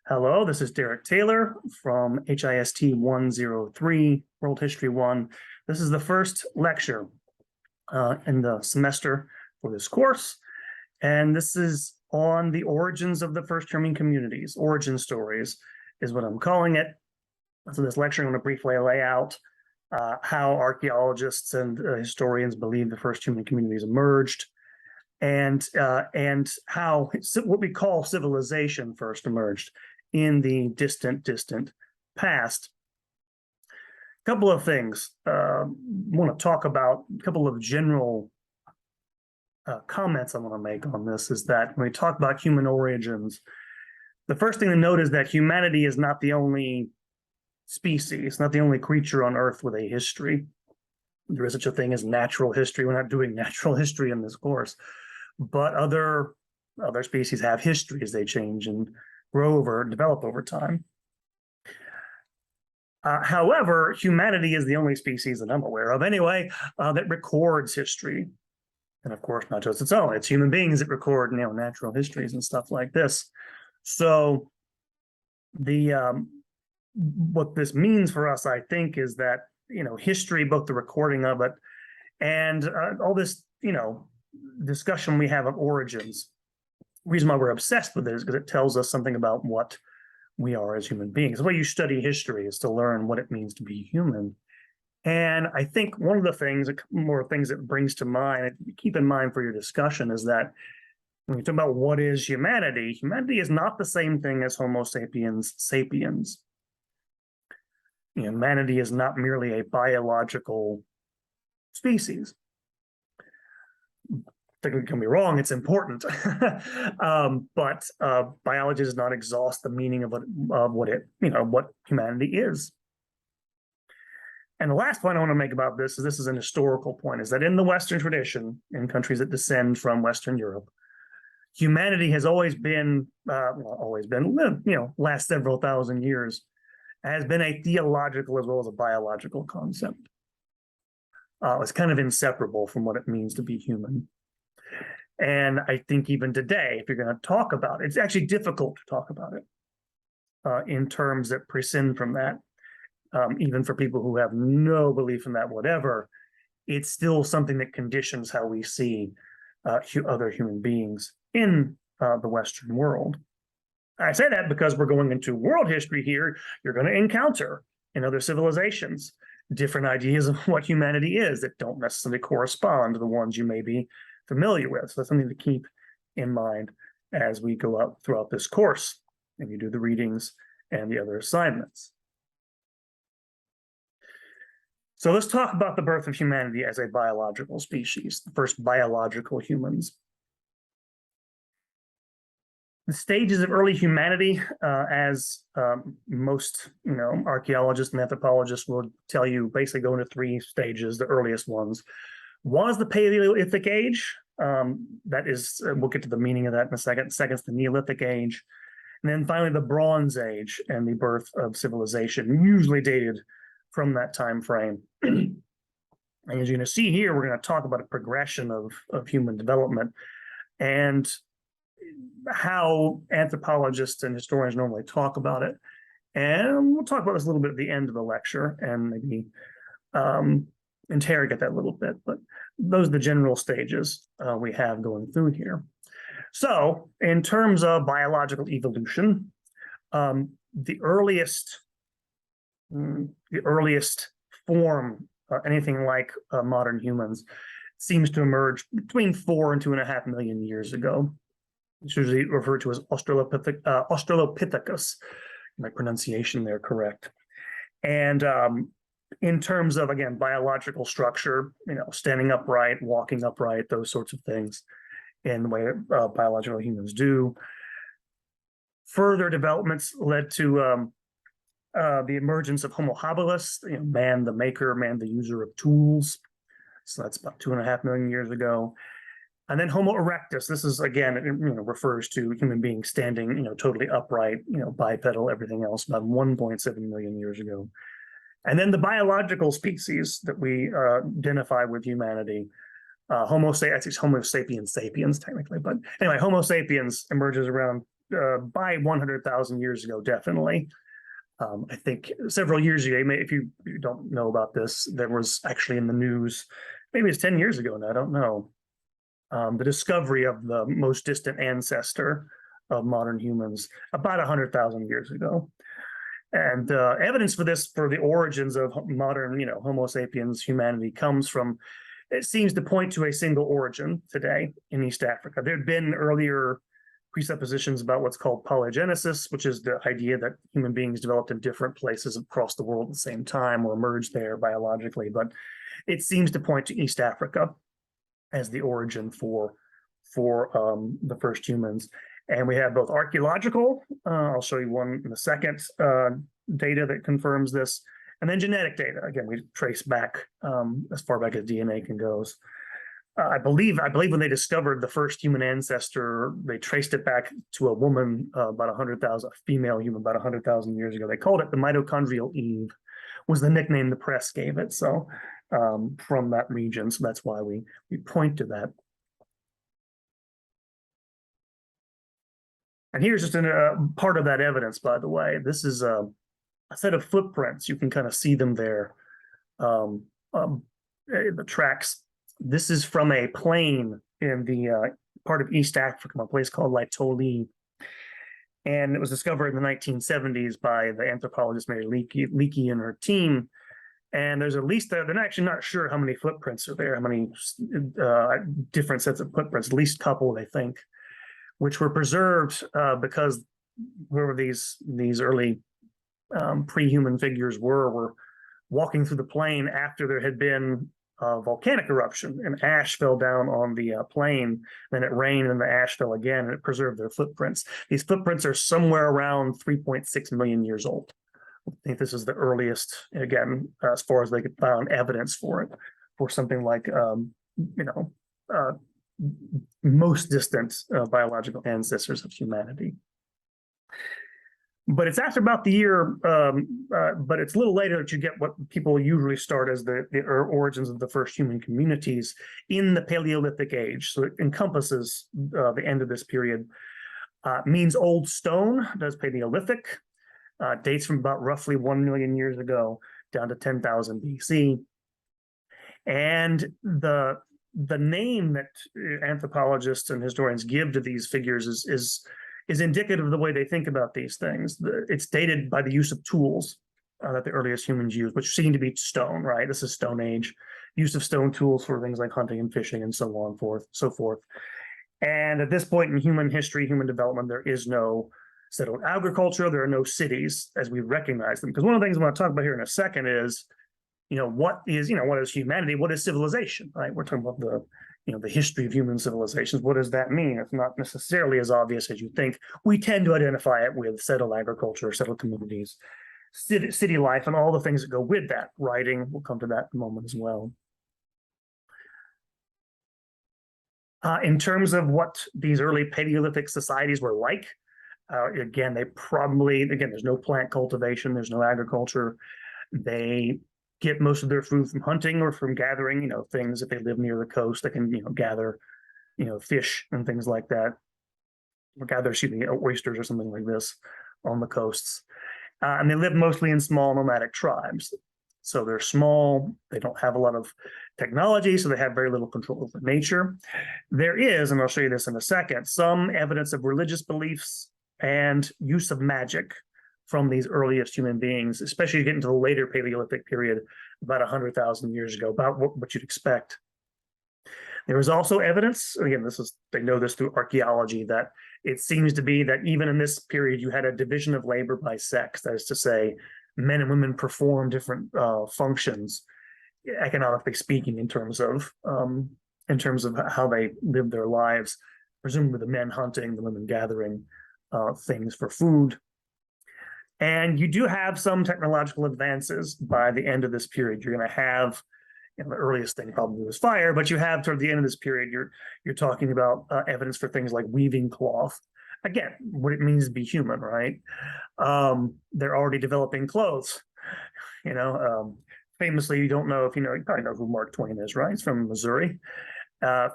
Hello, this is Derek Taylor from HIST 103, World History 1. This is the first lecture in the semester for this course, and this is on the origins of the first human communities. Origin stories is what I'm calling it. So this lecture, I'm going to briefly lay out how archaeologists and historians believe the first human communities emerged, and how what we call civilization first emerged in the distant past. A couple of things I want to talk about, a couple of general comments I want to make on this is that when we talk about human origins, the first thing to note is that humanity is not the only species, not the only creature on Earth with a history. There is such a thing as natural history. We're not doing natural history in this course, but other species have histories. They change and grow over, develop over time. However, humanity is the only species that I'm aware of anyway that records history. And of course, not just its own, it's human beings that record, natural histories and stuff like this. So what this means for us, I think, is that, history, both the recording of it and all this, discussion we have of origins. The reason why we're obsessed with it is because it tells us something about what we are as human beings. The way you study history is to learn what it means to be human. And I think one of the things, more things that brings to mind, keep in mind for your discussion, is that when you talk about what is humanity, humanity is not the same thing as Homo sapiens sapiens. Humanity is not merely a biological species. Don't get me wrong, it's important, but biology does not exhaust the meaning of what humanity is. And the last point I want to make about this is an historical point, is that in the Western tradition, in countries that descend from Western Europe, humanity has always been, last several thousand years, has been a theological as well as a biological concept. It's kind of inseparable from what it means to be human. And I think even today, if you're going to talk about it, it's actually difficult to talk about it in terms that prescind from that. Even for people who have no belief in that whatever, it's still something that conditions how we see other human beings in the Western world. I say that because we're going into world history here. You're going to encounter in other civilizations different ideas of what humanity is that don't necessarily correspond to the ones you may be familiar with. So that's something to keep in mind as we go out throughout this course and you do the readings and the other assignments. So let's talk about the birth of humanity as a biological species, the first biological humans. The stages of early humanity, as most archaeologists and anthropologists will tell you, basically go into three stages. The earliest ones was the Paleolithic age. That is, we'll get to the meaning of that in a second. Second's the Neolithic age. And then finally the Bronze Age and the birth of civilization, usually dated from that time frame. And as you're going to see here, we're going to talk about a progression of human development and how anthropologists and historians normally talk about it. And we'll talk about this a little bit at the end of the lecture and maybe interrogate that a little bit. But those are the general stages we have going through here. So in terms of biological evolution, the earliest form, anything like modern humans, seems to emerge between 4 and 2.5 million years ago. It's usually referred to as Australopithecus. My pronunciation there correct. And in terms of, again, biological structure, standing upright, walking upright, those sorts of things in the way that biological humans do. Further developments led to the emergence of Homo habilis, man the maker, man the user of tools. So that's about 2.5 million years ago. And then Homo erectus, this is, again, refers to human beings standing, totally upright, bipedal, everything else, about 1.7 million years ago. And then the biological species that we identify with humanity, Homo sapiens sapiens, technically. But anyway, Homo sapiens emerges around by 100,000 years ago, definitely. I think several years ago, if you don't know about this, there was actually in the news, maybe it's 10 years ago now, I don't know, the discovery of the most distant ancestor of modern humans about 100,000 years ago. And evidence for this, for the origins of modern, Homo sapiens humanity, comes from, it seems to point to a single origin today in East Africa. There had been earlier presuppositions about what's called polygenesis, which is the idea that human beings developed in different places across the world at the same time or emerged there biologically. But it seems to point to East Africa as the origin for the first humans. And we have both archaeological, I'll show you one in a second, data that confirms this, and then genetic data. Again, we trace back as far back as DNA can goes. I believe when they discovered the first human ancestor, they traced it back to a woman about 100,000, a female human about 100,000 years ago. They called it the mitochondrial Eve, was the nickname the press gave it. So from that region, so that's why we point to that. And here's just a part of that evidence, by the way. This is a set of footprints. You can kind of see them there, the tracks. This is from a plain in the part of East Africa, a place called Laetoli. And it was discovered in the 1970s by the anthropologist Mary Leakey and her team. And there's at least, they're actually not sure how many footprints are there, how many different sets of footprints, at least a couple, they think, which were preserved because whoever these early pre-human figures were walking through the plain after there had been a volcanic eruption, and ash fell down on the plain. Then it rained and the ash fell again, and it preserved their footprints. These footprints are somewhere around 3.6 million years old. I think this is the earliest, again, as far as they could find evidence for it, for something like, most distant biological ancestors of humanity. But it's after about the year, but it's a little later that you get what people usually start as the origins of the first human communities in the Paleolithic age. So it encompasses the end of this period. Means old stone, does Paleolithic, dates from about roughly 1 million years ago down to 10,000 BC. And the name that anthropologists and historians give to these figures is indicative of the way they think about these things. It's dated by the use of tools that the earliest humans used, which seem to be stone, right? This is Stone Age, use of stone tools for things like hunting and fishing and so on, so forth. And at this point in human history, human development, there is no settled agriculture. There are no cities as we recognize them. Because one of the things I'm going to talk about here in a second is, what is humanity? What is civilization, right? We're talking about the history of human civilizations. What does that mean? It's not necessarily as obvious as you think. We tend to identify it with settled agriculture, settled communities, city life, and all the things that go with that. Writing, we'll come to that in a moment as well. In terms of what these early Paleolithic societies were like, again, there's no plant cultivation, there's no agriculture. They get most of their food from hunting or from gathering, things. If they live near the coast, they can, gather, fish and things like that, or gather, oysters or something like this on the coasts. And they live mostly in small nomadic tribes. So they're small, they don't have a lot of technology, so they have very little control over nature. There is, and I'll show you this in a second, some evidence of religious beliefs and use of magic from these earliest human beings, especially getting to the later Paleolithic period, about 100,000 years ago, about what you'd expect. There is also evidence, again, they know this through archaeology, that it seems to be that even in this period, you had a division of labor by sex. That is to say, men and women perform different functions, economically speaking, in terms of how they live their lives. Presumably the men hunting, the women gathering things for food. And you do have some technological advances by the end of this period. You're going to have, the earliest thing probably was fire, but you have toward the end of this period, you're talking about evidence for things like weaving cloth. Again, what it means to be human, right? They're already developing clothes. Famously, you don't know if you probably know who Mark Twain is, right? He's from Missouri.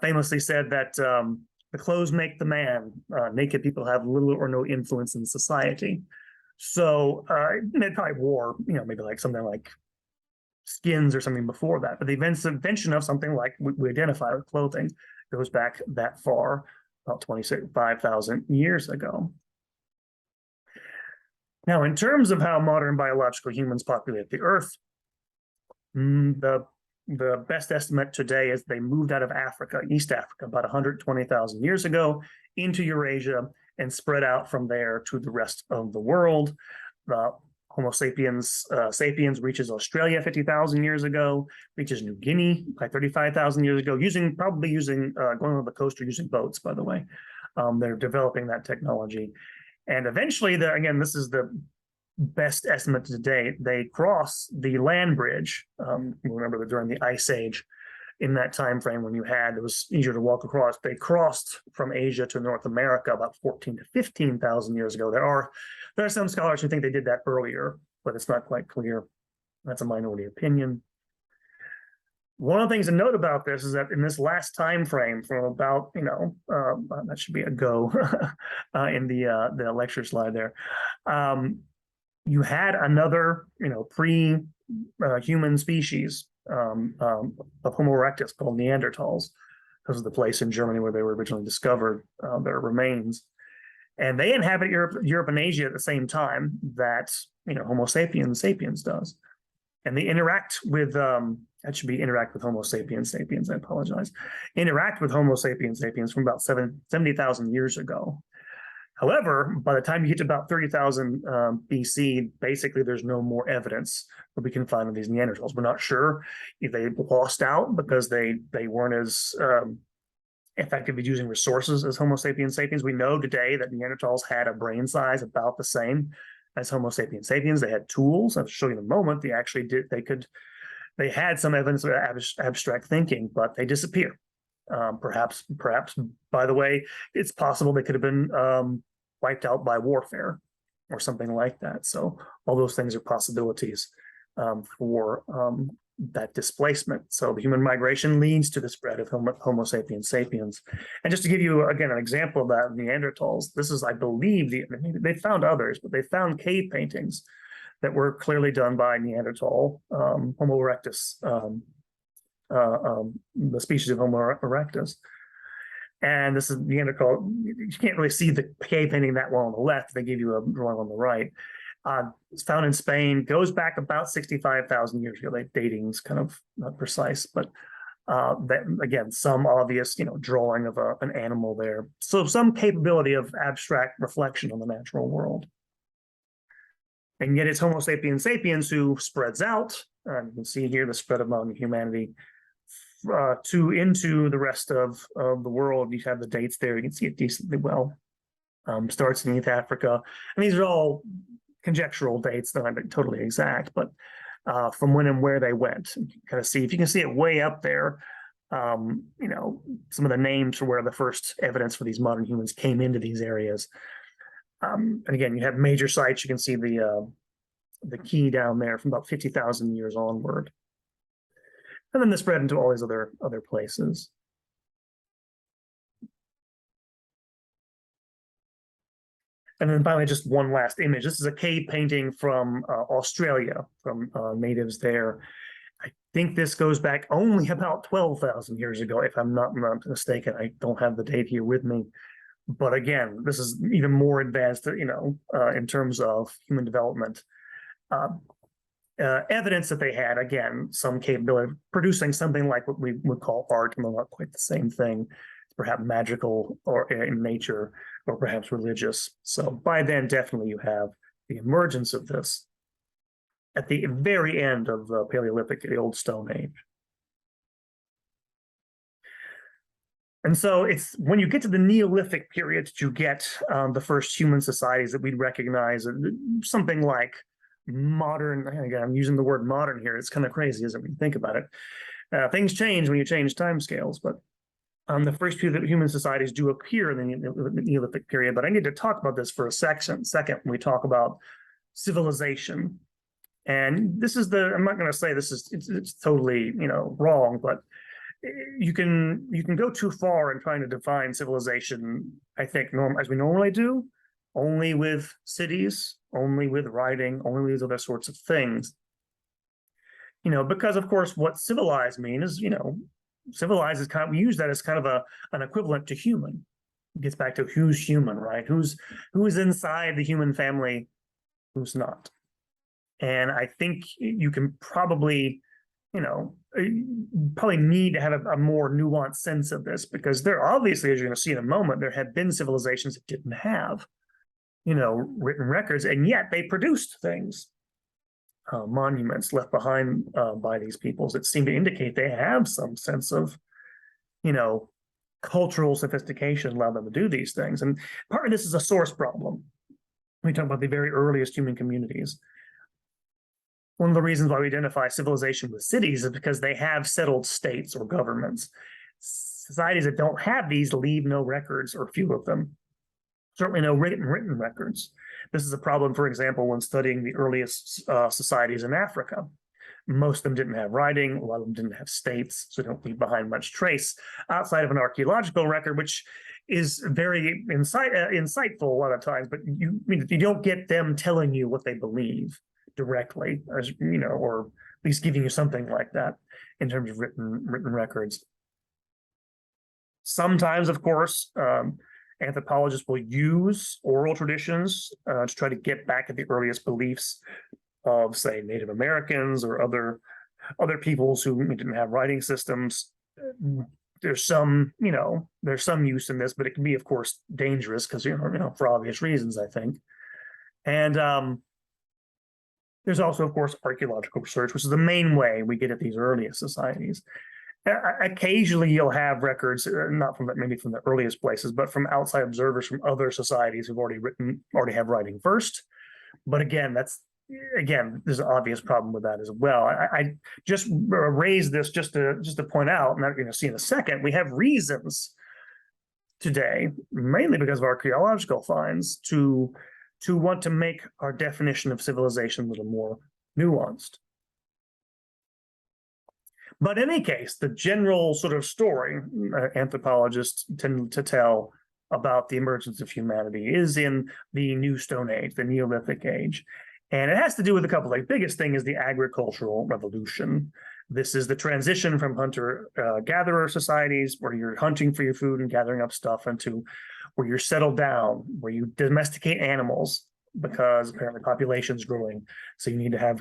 Famously said that the clothes make the man. Naked people have little or no influence in society. So they probably wore, maybe like something like skins or something before that. But the invention of something like we identify with clothing goes back that far, about 25,000 years ago. Now, in terms of how modern biological humans populate the Earth, the best estimate today is they moved out of Africa, East Africa, about 120,000 years ago into Eurasia and spread out from there to the rest of the world. Homo sapiens reaches Australia 50,000 years ago, reaches New Guinea by 35,000 years ago, probably using going on the coast or using boats, by the way. They're developing that technology. And eventually, again, this is the best estimate to date, they cross the land bridge. Remember that during the Ice Age, in that time frame when it was easier to walk across, they crossed from Asia to North America about 14 to 15,000 years ago. There are some scholars who think they did that earlier, but it's not quite clear. That's a minority opinion. One of the things to note about this is that in this last time frame, from about that should be a go in the lecture slide there. You had another pre-human species of Homo erectus called Neanderthals, because of the place in Germany where they were originally discovered, their remains. And they inhabit Europe and Asia at the same time that Homo sapiens does. And they interact with that should be interact with Homo sapiens, I apologize. Interact with Homo sapiens from about 70,000 years ago. However, by the time you get to about 30,000 BC, basically there's no more evidence that we can find of these Neanderthals. We're not sure if they lost out because they weren't as effective at using resources as Homo sapiens. We know today that Neanderthals had a brain size about the same as Homo sapiens. They had tools. I'll show you in a moment. They had some evidence of abstract thinking, but they disappear. Perhaps, by the way, it's possible they could have been wiped out by warfare or something like that. So all those things are possibilities for that displacement. So the human migration leads to the spread of Homo sapiens. And just to give you, again, an example of that, Neanderthals, this is, I believe, they found others, but they found cave paintings that were clearly done by Neanderthal, Homo erectus, the species of Homo erectus. And this is Neanderthal. You can't really see the cave painting that well on the left. They give you a drawing on the right. It's found in Spain, goes back about 65,000 years ago. Dating is kind of not precise, but that, again, some obvious, drawing of an animal there. So some capability of abstract reflection on the natural world. And yet it's Homo sapiens who spreads out. You can see here the spread among humanity into the rest of the world. You have the dates there. You can see it decently well. Starts in East Africa. And these are all conjectural dates that aren't totally exact, but from when and where they went. You can kind of see, if you can see it way up there, some of the names for where the first evidence for these modern humans came into these areas. And again, you have major sites. You can see the key down there from about 50,000 years onward. And then they spread into all these other places. And then finally, just one last image. This is a cave painting from Australia, from natives there. I think this goes back only about 12,000 years ago, if I'm not mistaken. I don't have the date here with me. But again, this is even more advanced, in terms of human development. Evidence that they had, again, some capability of producing something like what we would call art, and not quite the same thing, perhaps magical or in nature, or perhaps religious. So by then, definitely you have the emergence of this at the very end of the Paleolithic, the Old Stone Age. And so it's when you get to the Neolithic period that you get the first human societies that we'd recognize, something like modern. Again, I'm using the word modern here. It's kind of crazy, isn't it, when you think about it? Things change when you change timescales, but the first few human societies do appear in the Neolithic period. But I need to talk about this for a second when we talk about civilization. And this is I'm not going to say this is it's totally wrong, but you can go too far in trying to define civilization, I think, as we normally do, only with cities, only with writing, only with these other sorts of things. Because of course, what civilized means is, civilized is we use that as kind of an equivalent to human. It gets back to who's human, right? Who's inside the human family, who's not. And I think you can probably, probably need to have a more nuanced sense of this, because there obviously, as you're going to see in a moment, there have been civilizations that didn't have, written records, and yet they produced things. Monuments left behind by these peoples that seem to indicate they have some sense of, cultural sophistication allowed them to do these things. And part of this is a source problem. We talk about the very earliest human communities. One of the reasons why we identify civilization with cities is because they have settled states or governments. Societies that don't have these leave no records, or few of them. Certainly no written records. This is a problem, for example, when studying the earliest societies in Africa. Most of them didn't have writing, a lot of them didn't have states, so don't leave behind much trace outside of an archaeological record, which is very insightful a lot of times, but you don't get them telling you what they believe directly, as or at least giving you something like that in terms of written records. Sometimes, of course, anthropologists will use oral traditions to try to get back at the earliest beliefs of, say, Native Americans or other peoples who didn't have writing systems. There's some use in this, but it can be, of course, dangerous because for obvious reasons, I think. And there's also, of course, archaeological research, which is the main way we get at these earliest societies. Occasionally, you'll have records, not from maybe from the earliest places, but from outside observers from other societies who've already have writing first. But again, there's an obvious problem with that as well. I just raised this just to point out, and you're going to see in a second, we have reasons today, mainly because of archaeological finds, to want to make our definition of civilization a little more nuanced. But in any case, the general sort of story anthropologists tend to tell about the emergence of humanity is in the New Stone Age, the Neolithic Age. And it has to do with a couple of biggest thing is the agricultural revolution. This is the transition from hunter-gatherer societies where you're hunting for your food and gathering up stuff into where you're settled down, where you domesticate animals, because apparently population's growing. So you need to have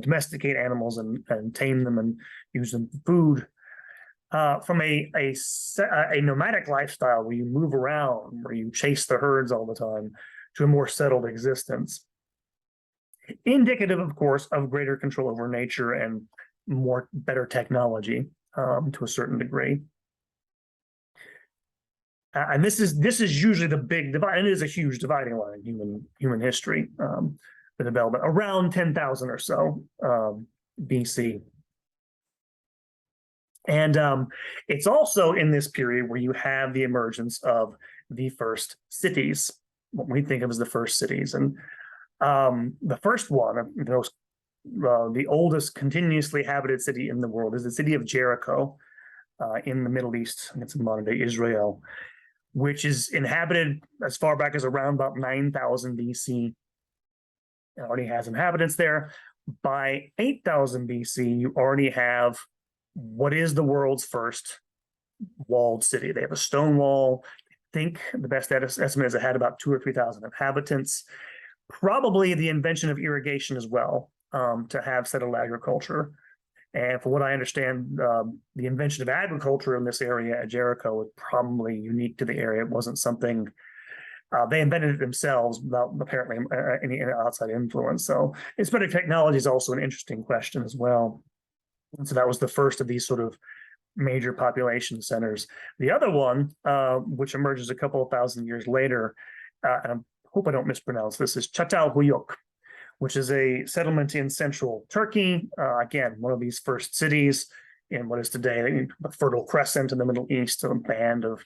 domesticate animals and tame them and use them for food. From a nomadic lifestyle where you move around, where you chase the herds all the time, to a more settled existence. Indicative, of course, of greater control over nature and better technology to a certain degree. And this is usually the big divide, and it is a huge dividing line in human history, the development around 10,000 or so BC. And it's also in this period where you have the emergence of the first cities, what we think of as the first cities. And the first one, the oldest continuously inhabited city in the world, is the city of Jericho in the Middle East. It's in modern day Israel, which is inhabited as far back as around about 9,000 BC. It already has inhabitants there. By 8,000 BC, you already have what is the world's first walled city. They have a stone wall. I think the best estimate is it had about 2,000 or 3,000 inhabitants. Probably the invention of irrigation as well, to have settled agriculture. And from what I understand, the invention of agriculture in this area at Jericho was probably unique to the area. It wasn't something they invented it themselves without apparently any outside influence. So inspecting technology is also an interesting question as well. And so that was the first of these sort of major population centers. The other one, which emerges a couple of thousand years later, and I hope I don't mispronounce this, is Çatalhöyük, which is a settlement in central Turkey. Again, one of these first cities in what is today the Fertile Crescent in the Middle East, a band of,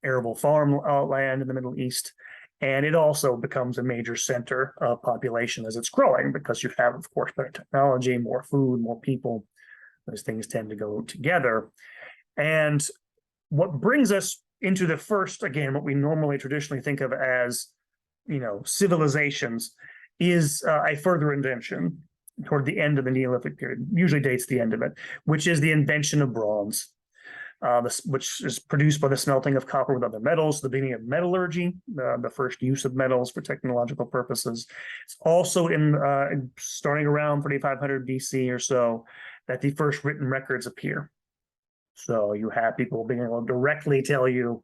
arable farmland in the Middle East. And it also becomes a major center of population as it's growing, because you have, of course, better technology, more food, more people, Those things tend to go together. And what brings us into the first, again, what we normally traditionally think of as, civilizations, is a further invention toward the end of the Neolithic period, usually dates the end of it, which is the invention of bronze, which is produced by the smelting of copper with other metals, the beginning of metallurgy, the first use of metals for technological purposes. It's also in starting around 3500 BC or so that the first written records appear. So you have people being able to directly tell you,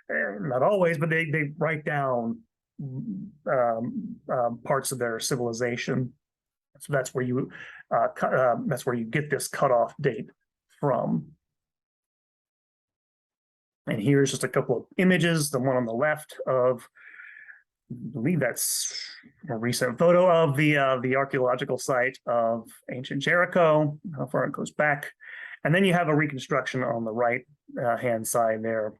not always, but they write down parts of their civilization. So that's where you get this cutoff date from. And here's just a couple of images. The one on the left of, I believe that's a recent photo of the archaeological site of ancient Jericho, how far it goes back. And then you have a reconstruction on the right hand side there,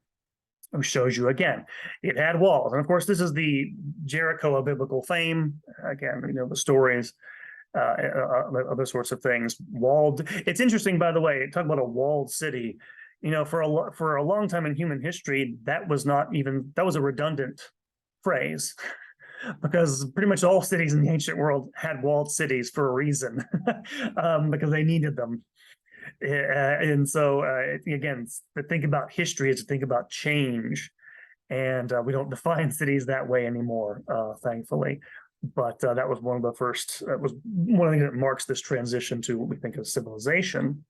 which shows you again, it had walls. And of course, this is the Jericho of biblical fame. Again, the stories, other sorts of things. Walled. It's interesting, by the way, talk about a walled city. For a long time in human history, that was a redundant phrase, because pretty much all cities in the ancient world had walled cities for a reason, because they needed them. And so, again, to think about history is to think about change. And we don't define cities that way anymore, thankfully. But that was one of the first, was one of the things that marks this transition to what we think of civilization.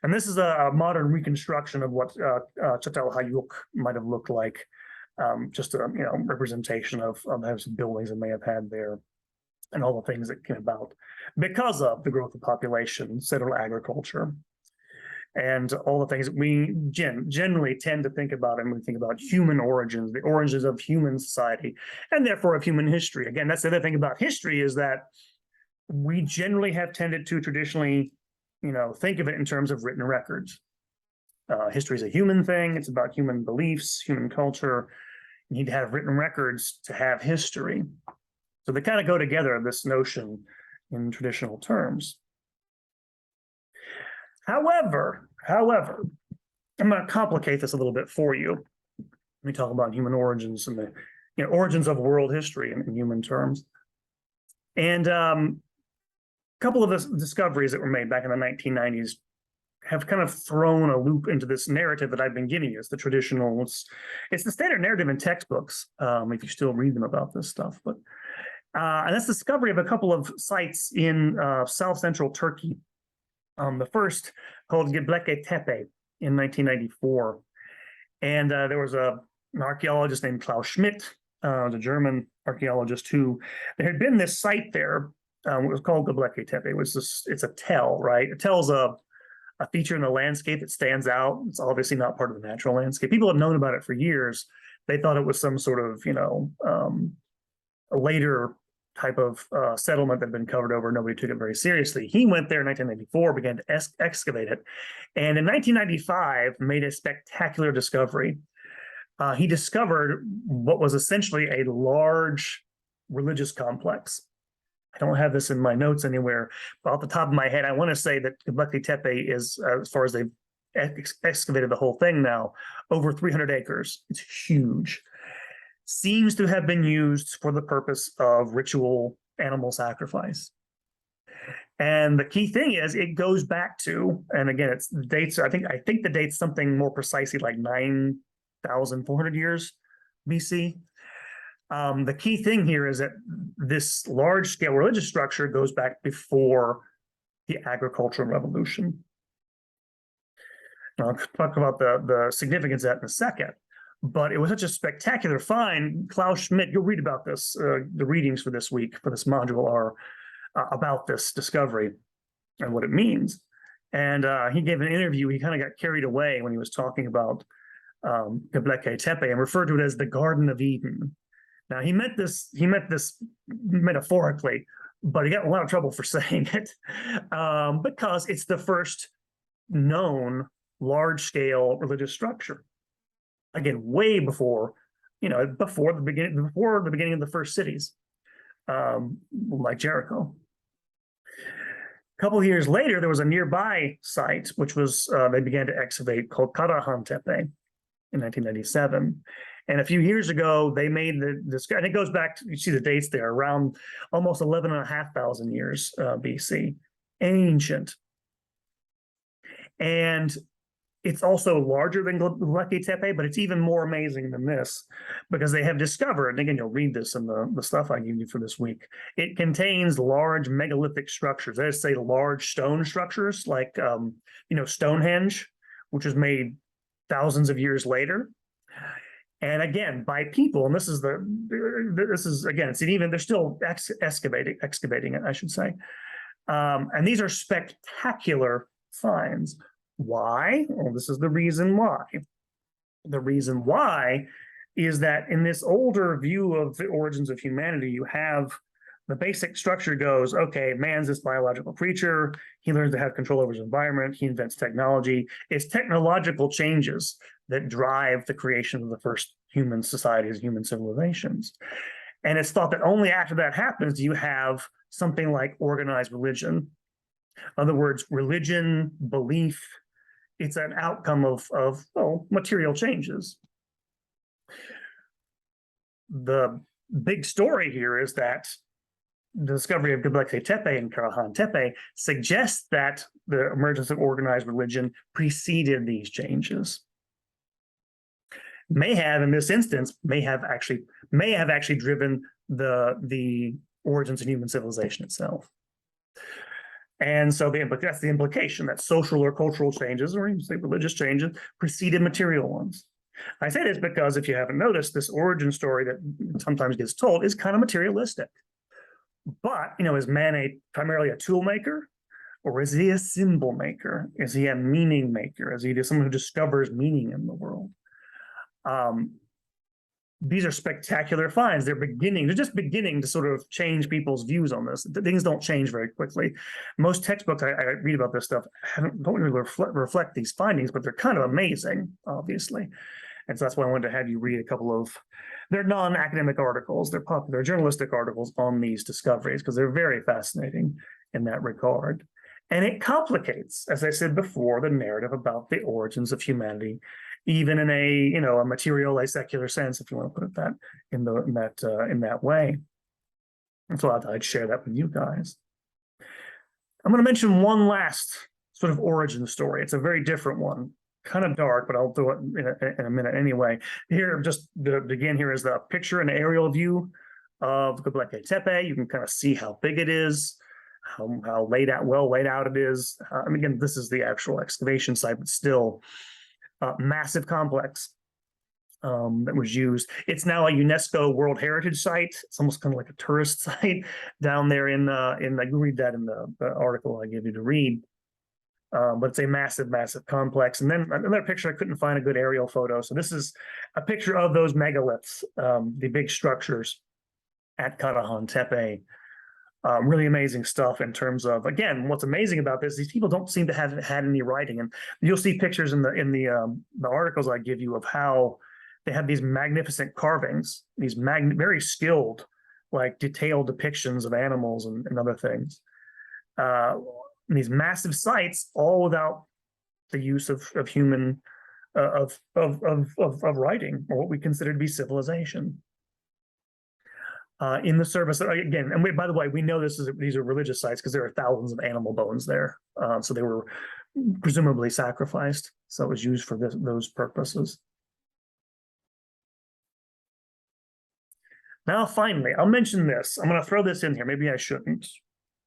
And this is a modern reconstruction of what Çatalhöyük might have looked like, just a representation of some buildings it may have had there, and all the things that came about because of the growth of population, settler agriculture, and all the things that we generally tend to think about when we think about human origins, the origins of human society, and therefore of human history. Again, that's the other thing about history, is that we generally have tended to traditionally, think of it in terms of written records. History is a human thing. It's about human beliefs, human culture. You need to have written records to have history. So they kind of go together, this notion, in traditional terms. However, I'm going to complicate this a little bit for you. Let me talk about human origins and the origins of world history in human terms. And a couple of the discoveries that were made back in the 1990s have kind of thrown a loop into this narrative that I've been giving you. It's the traditional, it's the standard narrative in textbooks, if you still read them about this stuff. But and that's the discovery of a couple of sites in south-central Turkey. The first, called Göbekli Tepe, in 1994. And there was an archaeologist named Klaus Schmidt, the German archaeologist, who there had been this site there. It was called Göbekli Tepe. It's a tell, right? A tell's a feature in the landscape that stands out. It's obviously not part of the natural landscape. People have known about it for years. They thought it was some sort of, a later type of settlement that had been covered over. Nobody took it very seriously. He went there in 1994, began to excavate it, and in 1995 made a spectacular discovery. He discovered what was essentially a large religious complex. I don't have this in my notes anywhere, but off the top of my head, I want to say that Göbekli Tepe is, as far as they've excavated the whole thing now, over 300 acres. It's huge. Seems to have been used for the purpose of ritual animal sacrifice. And the key thing is, it goes back to, and again, it's the dates. I think the date's something more precisely like 9,400 years BC. The key thing here is that this large-scale religious structure goes back before the agricultural revolution. I'll talk about the significance of that in a second. But it was such a spectacular find. Klaus Schmidt, you'll read about this. The readings for this week, for this module, are about this discovery and what it means. And he gave an interview. He kind of got carried away when he was talking about Göbekli Tepe and referred to it as the Garden of Eden. Now, he meant this metaphorically, but he got in a lot of trouble for saying it, because it's the first known large-scale religious structure. Again, way before, before the beginning of the first cities, like Jericho. A couple of years later, there was a nearby site, which was they began to excavate, called Karahan Tepe in 1997. And a few years ago, they made this, and it goes back to, you see the dates there, around almost 11,500 years BC. Ancient. And it's also larger than Göbekli Tepe, but it's even more amazing than this because they have discovered, and again, you'll read this in the stuff I give you for this week, it contains large megalithic structures. That is, say, large stone structures like, Stonehenge, which was made thousands of years later. And again, by people, and this is again, it's even, they're still excavating it, I should say. And these are spectacular finds. Why? Well, this is the reason why. The reason why is that in this older view of the origins of humanity, you have the basic structure goes, okay, man's this biological creature. He learns to have control over his environment. He invents technology. It's technological changes that drive the creation of the first human societies, human civilizations. And it's thought that only after that happens do you have something like organized religion. In other words, religion, belief, it's an outcome of material changes. The big story here is that the discovery of Göbekli Tepe and Karahan Tepe suggests that the emergence of organized religion preceded these changes. May have, in this instance, may have actually driven the origins of human civilization itself. And so that's the implication that social or cultural changes, or even say religious changes, preceded material ones. I say this because if you haven't noticed, this origin story that sometimes gets told is kind of materialistic. But, is man primarily a tool maker, or is he a symbol maker? Is he a meaning maker? Is he someone who discovers meaning in the world? These are spectacular finds. They're just beginning to sort of change people's views on this. Things don't change very quickly. Most textbooks I read about this stuff don't really reflect these findings, but they're kind of amazing, obviously. And so that's why I wanted to have you read a couple of, they're non-academic articles, they're popular journalistic articles on these discoveries, because they're very fascinating in that regard. And it complicates, as I said before, the narrative about the origins of humanity, even in a material, a secular sense, if you want to put it that in that way. And so I'd share that with you guys. I'm going to mention one last sort of origin story. It's a very different one, kind of dark, but I'll do it in a minute anyway. Here, just to begin, here is the picture, an aerial view of Göbekli Tepe. You can kind of see how big it is, how well laid out it is. Again, this is the actual excavation site, but still massive complex that was used. It's now a UNESCO World Heritage Site. It's almost kind of like a tourist site down there you read that in the article I give you to read. But it's a massive, massive complex. And then another picture, I couldn't find a good aerial photo. So this is a picture of those megaliths, the big structures at Karahan Tepe. Really amazing stuff in terms of, again, what's amazing about this, these people don't seem to have had any writing. And you'll see pictures in the articles I give you of how they have these magnificent carvings, these very skilled, like detailed depictions of animals and other things. These massive sites, all without the use of human of writing, or what we consider to be civilization. In the service, again, and by the way, we know these are religious sites because there are thousands of animal bones there. So they were presumably sacrificed. So it was used for those purposes. Now, finally, I'll mention this. I'm going to throw this in here. Maybe I shouldn't,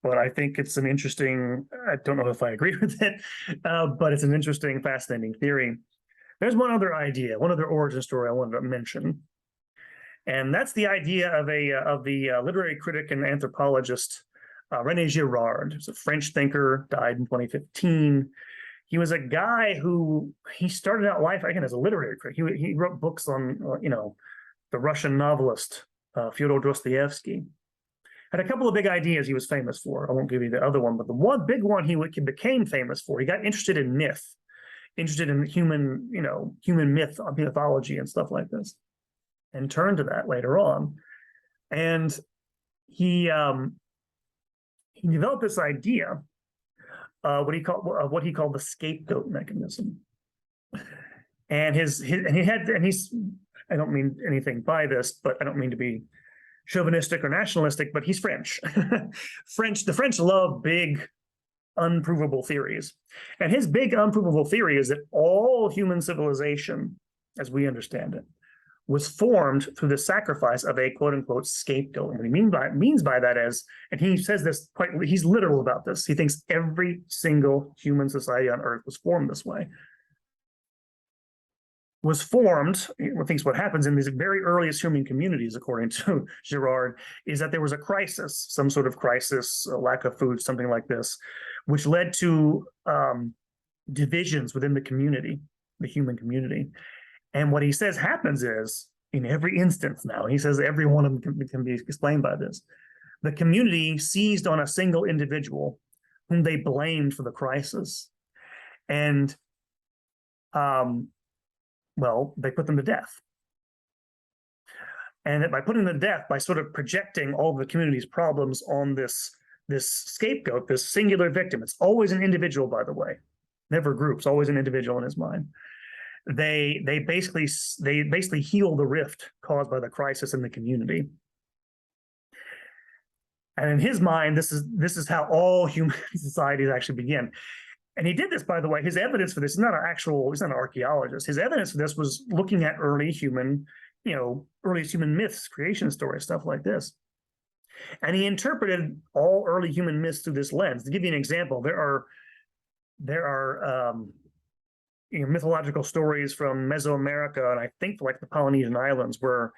but I think it's an interesting, I don't know if I agree with it, but it's an interesting, fascinating theory. There's one other idea, one other origin story I wanted to mention. And that's the idea of the literary critic and anthropologist René Girard. He's a French thinker, died in 2015. He was a guy who he started out life again as a literary critic. He wrote books on the Russian novelist Fyodor Dostoevsky. Had a couple of big ideas he was famous for. I won't give you the other one, but the one big one he became famous for. He got interested in myth, interested in human mythology and stuff like this, and turned to that later on. And he developed this idea what he called the scapegoat mechanism. And he's, I don't mean anything by this, but I don't mean to be chauvinistic or nationalistic, but he's French. The French love big, unprovable theories. And his big, unprovable theory is that all human civilization, as we understand it, was formed through the sacrifice of a quote unquote scapegoat. And what he means by that is, and he says this he's literal about this. He thinks every single human society on earth was formed this way. I think what happens in these very earliest human communities, according to Girard, is that there was a crisis, some sort of crisis, a lack of food, something like this, which led to divisions within the community, the human community. And what he says happens is, in every instance now, he says every one of them can be explained by this, the community seized on a single individual whom they blamed for the crisis. And they put them to death. And that by putting them to death, by sort of projecting all of the community's problems on this scapegoat, this singular victim, it's always an individual, by the way, never groups, always an individual in his mind. They basically heal the rift caused by the crisis in the community. And in his mind, this is how all human societies actually begin. And he did this, by the way. His evidence for this is not he's not an archaeologist. His evidence for this was looking at earliest human myths, creation stories, stuff like this. And he interpreted all early human myths through this lens. To give you an example, there are mythological stories from Mesoamerica, and I think like the Polynesian Islands, where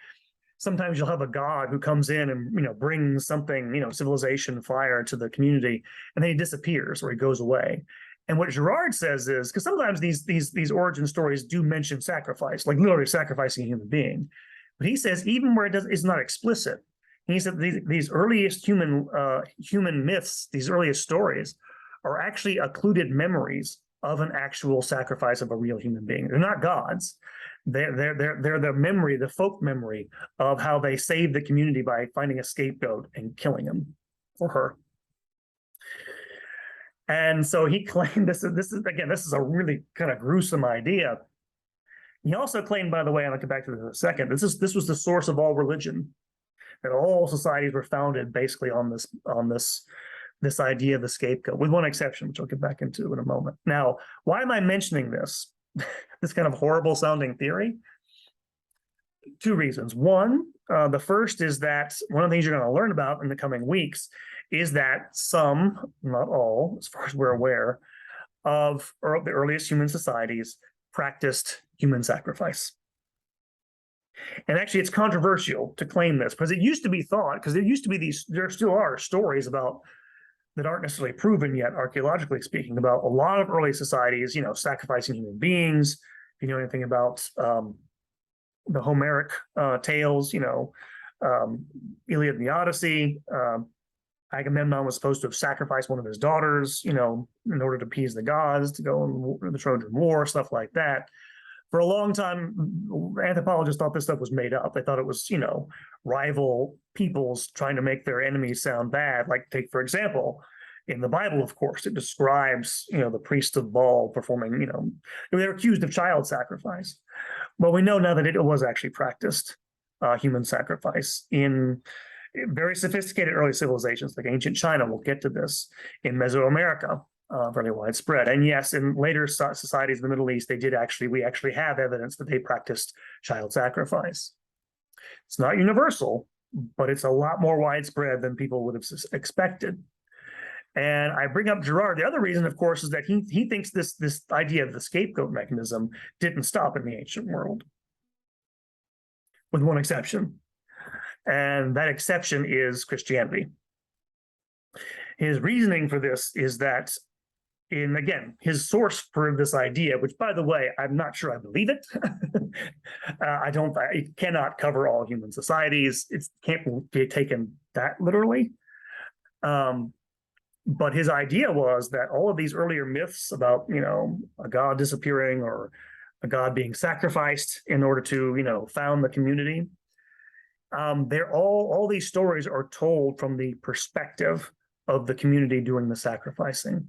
sometimes you'll have a god who comes in and brings something, civilization, fire to the community, and then he disappears or he goes away. And what Girard says is, because sometimes these origin stories do mention sacrifice, like literally sacrificing a human being, but he says even where it's not explicit, he said these earliest human myths, these earliest stories, are actually occluded memories of an actual sacrifice of a real human being. They're not gods. They're the memory, the folk memory of how they saved the community by finding a scapegoat and killing him or her. And so he claimed this is a really kind of gruesome idea. He also claimed, by the way, and I'll get back to this in a second, this was the source of all religion, that all societies were founded basically on this idea of the scapegoat, with one exception, which I'll get back into in a moment. Now, why am I mentioning this? This kind of horrible sounding theory? Two reasons. One, the first is that one of the things you're going to learn about in the coming weeks is that some, not all, as far as we're aware, of the earliest human societies practiced human sacrifice. And actually, it's controversial to claim this, because it used to be thought, because there still are stories about that aren't necessarily proven yet, archaeologically speaking, about a lot of early societies, sacrificing human beings. If you know anything about the Homeric tales, Iliad and the Odyssey, Agamemnon was supposed to have sacrificed one of his daughters, in order to appease the gods, to go in the Trojan War, stuff like that. For a long time, anthropologists thought this stuff was made up. They thought it was, rival peoples trying to make their enemies sound bad. Like, take, for example, in the Bible, of course, it describes, the priests of Baal performing, they were accused of child sacrifice. Well, we know now that it was actually practiced, human sacrifice, in very sophisticated early civilizations like ancient China. We'll get to this. In Mesoamerica, very widespread. And yes, in later societies in the Middle East, we actually have evidence that they practiced child sacrifice. It's not universal, but it's a lot more widespread than people would have expected. And I bring up Girard. The other reason, of course, is that he thinks this idea of the scapegoat mechanism didn't stop in the ancient world, with one exception. And that exception is Christianity. His reasoning for this is that, his source for this idea, which, by the way, I'm not sure I believe it. It cannot cover all human societies. It can't be taken that literally. But his idea was that all of these earlier myths about, a god disappearing or a god being sacrificed in order to, found the community, all these stories are told from the perspective of the community doing the sacrificing.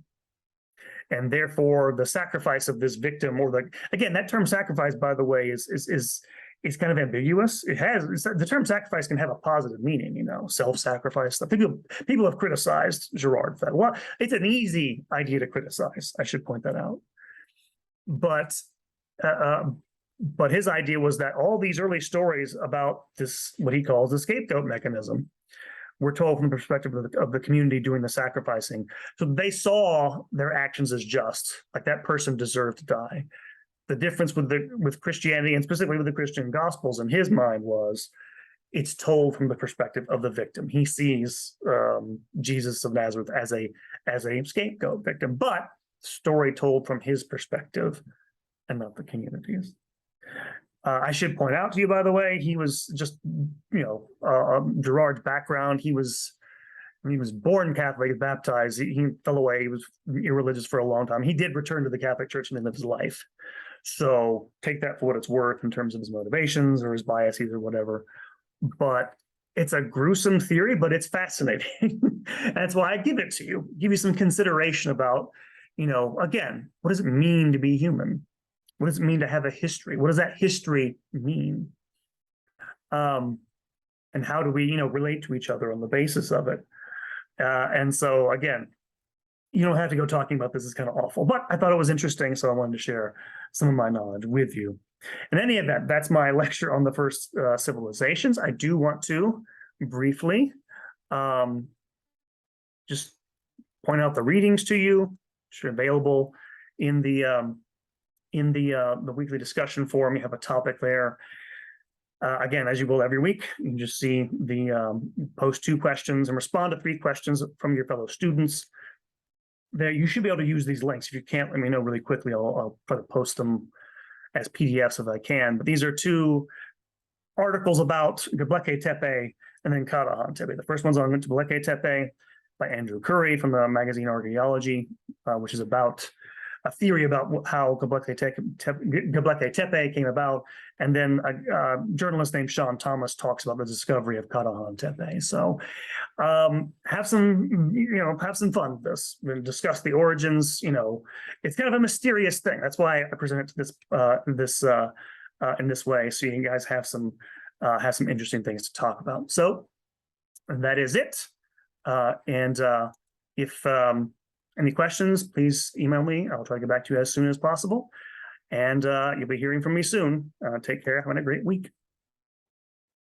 And therefore, the sacrifice of this victim, or again, that term sacrifice, by the way, is kind of ambiguous. The term sacrifice can have a positive meaning, self-sacrifice. People have criticized Girard for that. Well, it's an easy idea to criticize. I should point that out. But his idea was that all these early stories about this, what he calls the scapegoat mechanism, were told from the perspective of the community doing the sacrificing. So they saw their actions as just, like that person deserved to die. The difference with Christianity, and specifically with the Christian Gospels, in his mind, was it's told from the perspective of the victim. He sees Jesus of Nazareth as a scapegoat victim, but story told from his perspective and not the community's. I should point out to you, by the way, he was just, Girard's background. He was born Catholic, baptized. He fell away. He was irreligious for a long time. He did return to the Catholic Church in the end of his life. So take that for what it's worth in terms of his motivations or his biases or whatever. But it's a gruesome theory, but it's fascinating. That's why I give it to you. Give you some consideration about, again, what does it mean to be human? What does it mean to have a history? What does that history mean? And how do we, relate to each other on the basis of it? And so, again, you don't have to go talking about this. It's kind of awful, but I thought it was interesting, so I wanted to share some of my knowledge with you. In any event, that's my lecture on the first civilizations. I do want to briefly just point out the readings to you, which are available in the weekly discussion forum. You have a topic there. Again, as you will every week, you can just see the post 2 questions and respond to 3 questions from your fellow students. There, you should be able to use these links. If you can't, let me know really quickly. I'll try to post them as PDFs if I can. But these are 2 articles about Göbekli Tepe and then Karahan Tepe. The first one's on Göbekli Tepe by Andrew Curry from the magazine Archaeology, which is about a theory about how Göbekli Tepe came about, and then a journalist named Sean Thomas talks about the discovery of Karahan Tepe. So have some fun with this and discuss the origins. It's kind of a mysterious thing. That's why I present it to in this way, so you guys have some interesting things to talk about. So that is it. If any questions, please email me. I'll try to get back to you as soon as possible. And you'll be hearing from me soon. Take care. Have a great week.